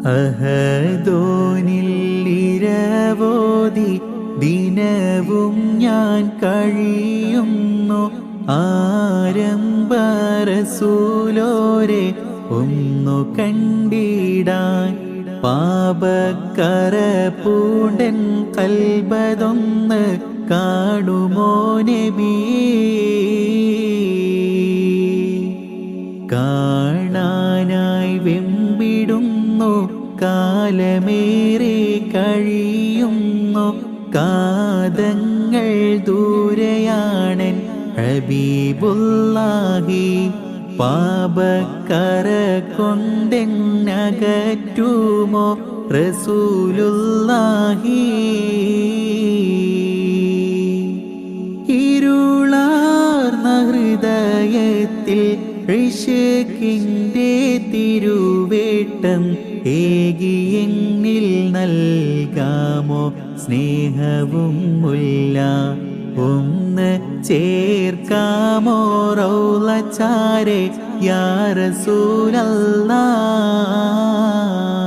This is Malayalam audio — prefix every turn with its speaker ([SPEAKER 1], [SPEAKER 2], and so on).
[SPEAKER 1] അഹദോനിൽ ഇരവോതി ദിനവും ഞാൻ കഴിയുന്നു. ആരംഭ റസൂലോരെ ഒന്നു കണ്ടിടാൻ പാപക്കറ പൂണ്ടൻ കൽബതൊന്ന് കാണുമോ നബിയേ. കാണാനായി വെമ്പിടുന്നു കാലമേറെ കഴിയുന്നു. കാതങ്ങൾ ദൂരെയാണൻ ഹബീബുല്ലാഹി. പാപക്കറ കൊണ്ടെന്നകറ്റുമോ റസൂലുള്ളാഹി. ഇരുളാർന്ന ഹൃദയത്തിൽ ഇശ്കിന്റെ തിരുവേട്ടം ഏകിയെന്നിൽ നൽകാമോ സ്നേഹവും മുല്ല. ഒന്ന് ചേർക്കാമോ റൗള ചാരെ യാ റസൂലല്ലാഹ്.